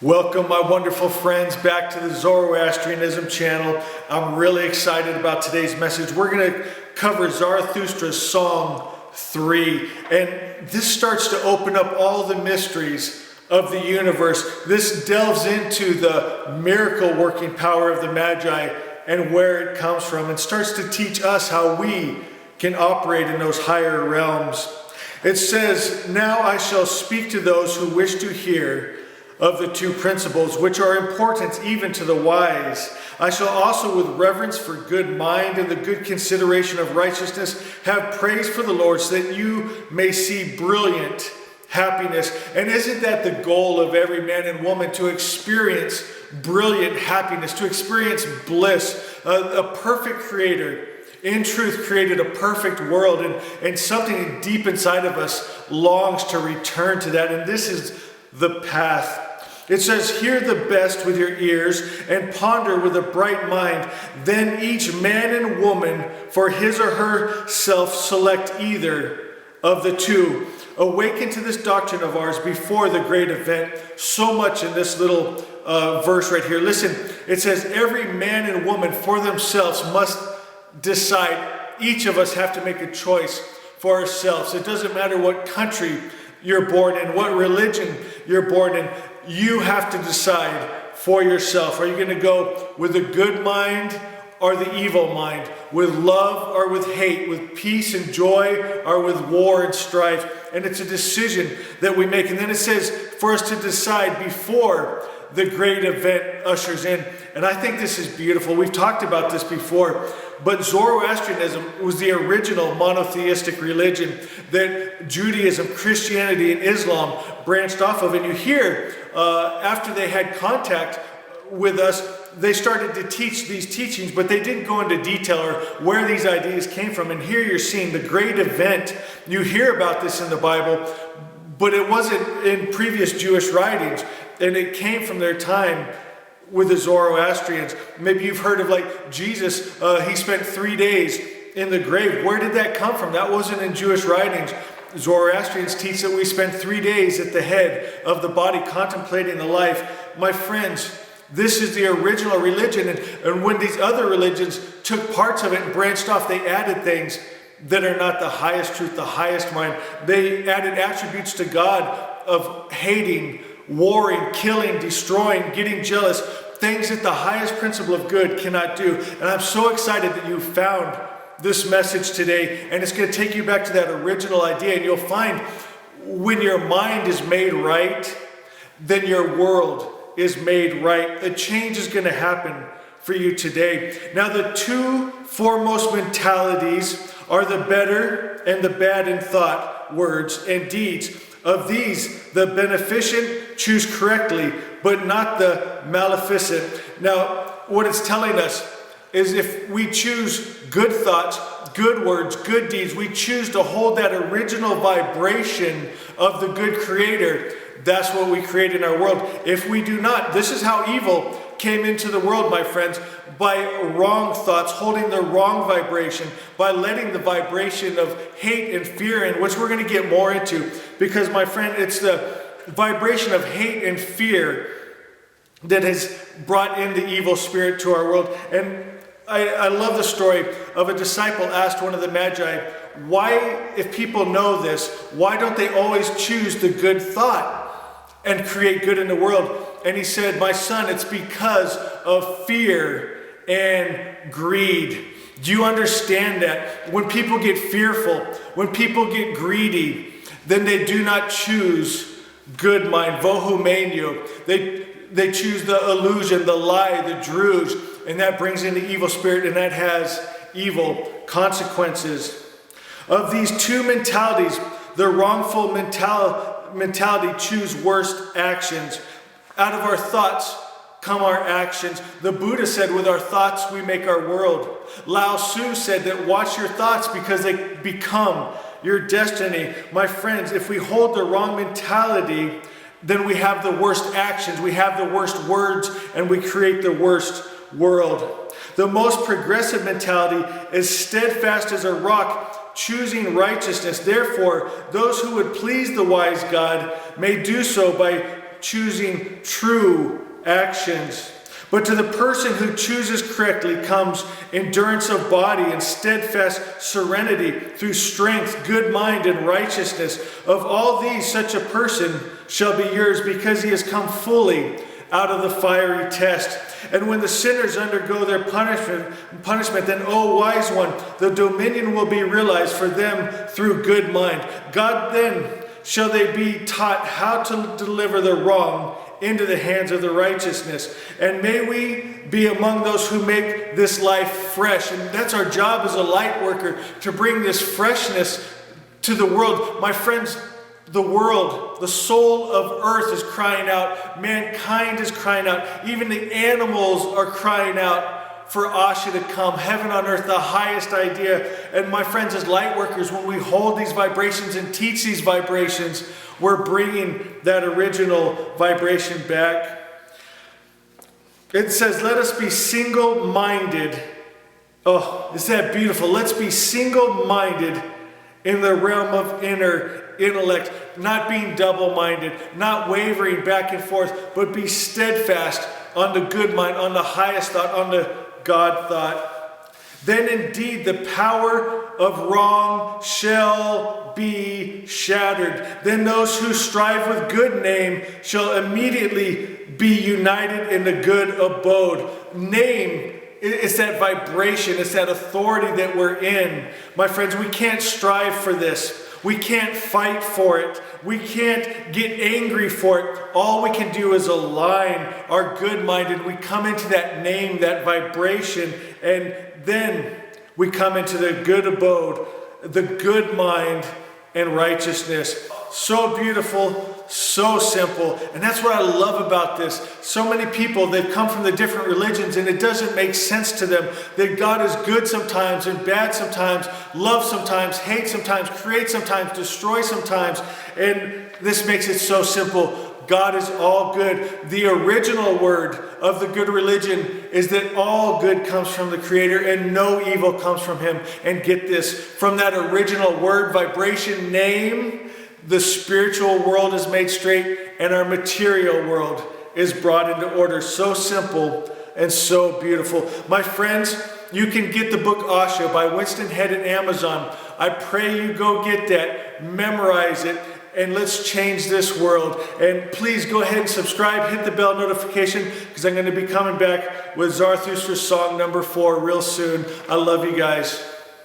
Welcome, my wonderful friends, back to the Zoroastrianism channel. I'm really excited about today's message. We're going to cover Zarathustra's Song 3, and this starts to open up all the mysteries of the universe. This delves into the miracle working power of the Magi and where it comes from, and starts to teach us how we can operate in those higher realms. It says, "Now I shall speak to those who wish to hear of the two principles, which are important even to the wise. I shall also, with reverence for good mind and the good consideration of righteousness, have praise for the Lord, so that you may see brilliant happiness." And isn't that the goal of every man and woman, to experience brilliant happiness, to experience bliss? A perfect creator, in truth, created a perfect world, and something deep inside of us longs to return to that. And this is the path. It says, "Hear the best with your ears and ponder with a bright mind. Then each man and woman for his or herself select either of the two. Awaken to this doctrine of ours before the great event." So much in this little verse right here. Listen, it says every man and woman for themselves must decide. Each of us have to make a choice for ourselves. It doesn't matter what country you're born in, what religion you're born in. You have to decide for yourself. Are you going to go with a good mind or the evil mind? With love or with hate? With peace and joy or with war and strife? And it's a decision that we make. And then it says for us to decide before the great event ushers in. And I think this is beautiful. We've talked about this before. But Zoroastrianism was the original monotheistic religion that Judaism, Christianity, and Islam branched off of. And you hear, after they had contact with us, they started to teach these teachings, but they didn't go into detail or where these ideas came from. And here you're seeing the great event. You hear about this in the Bible, but it wasn't in previous Jewish writings. And it came from their time with the Zoroastrians. Maybe you've heard of like Jesus, he spent 3 days in the grave. Where did that come from? That wasn't in Jewish writings. Zoroastrians teach that we spend 3 days at the head of the body contemplating the life. My friends, this is the original religion. And when these other religions took parts of it and branched off, they added things that are not the highest truth, the highest mind. They added attributes to God of hating, warring, killing, destroying, getting jealous, things that the highest principle of good cannot do. And I'm so excited that you found this message today, and it's going to take you back to that original idea. And you'll find when your mind is made right, then your world is made right. A change is going to happen for you today. Now, the two foremost mentalities are the better and the bad in thought, words, and deeds. Of these, the beneficent choose correctly, but not the maleficent. Now, what it's telling us is if we choose good thoughts, good words, good deeds, we choose to hold that original vibration of the good creator, that's what we create in our world. If we do not, this is how evil came into the world, my friends, by wrong thoughts, holding the wrong vibration, by letting the vibration of hate and fear in, which we're going to get more into, because, my friend, it's the vibration of hate and fear that has brought in the evil spirit to our world. And I love the story of a disciple asked one of the Magi, why, if people know this, why don't they always choose the good thought and create good in the world? And he said, "My son, it's because of fear and greed." Do you understand that? When people get fearful, when people get greedy, then they do not choose good mind, vohumenio. They choose the illusion, the lie, the druge, and that brings in the evil spirit, and that has evil consequences. Of these two mentalities, the wrongful mentality choose worst actions. Out of our thoughts come our actions. The Buddha said, with our thoughts we make our world. Lao Tzu said that watch your thoughts because they become your destiny. My friends, if we hold the wrong mentality, then we have the worst actions, we have the worst words, and we create the worst world. The most progressive mentality is steadfast as a rock, choosing righteousness. Therefore, those who would please the wise God may do so by choosing true actions. But to the person who chooses correctly comes endurance of body and steadfast serenity through strength, good mind, and righteousness. Of all these, such a person shall be yours, because he has come fully out of the fiery test. And when the sinners undergo their punishment, then, O wise one, the dominion will be realized for them through good mind. God then shall they be taught how to deliver the wrong into the hands of the righteousness. And may we be among those who make this life fresh. And that's our job as a light worker, to bring this freshness to the world. My friends, the world, the soul of earth is crying out. Mankind is crying out. Even the animals are crying out for Asha to come. Heaven on earth, the highest idea. And my friends, as light workers, when we hold these vibrations and teach these vibrations, we're bringing that original vibration back. It says, let us be single-minded. Oh, is that beautiful? Let's be single-minded in the realm of inner intellect, not being double-minded, not wavering back and forth, but be steadfast on the good mind, on the highest thought, on the God thought. Then indeed the power of wrong shall be shattered. Then those who strive with good name shall immediately be united in the good abode. Name, it's that vibration, it's that authority that we're in. My friends, we can't strive for this. We can't fight for it. We can't get angry for it. All we can do is align our good mind, and we come into that name, that vibration, and then we come into the good abode, the good mind and righteousness. So beautiful, so simple. And that's what I love about this. So many people, they've come from the different religions, and it doesn't make sense to them that God is good sometimes and bad sometimes, love sometimes, hate sometimes, create sometimes, destroy sometimes. And this makes it so simple. God is all good. The original word of the good religion is that all good comes from the Creator and no evil comes from Him. And get this, from that original word, vibration, name, the spiritual world is made straight and our material world is brought into order. So simple and so beautiful. My friends, you can get the book Asha by Winston Head at Amazon. I pray you go get that, memorize it, and let's change this world. And please go ahead and subscribe, hit the bell notification, because I'm going to be coming back with Zarathustra's song number 4 real soon. I love you guys.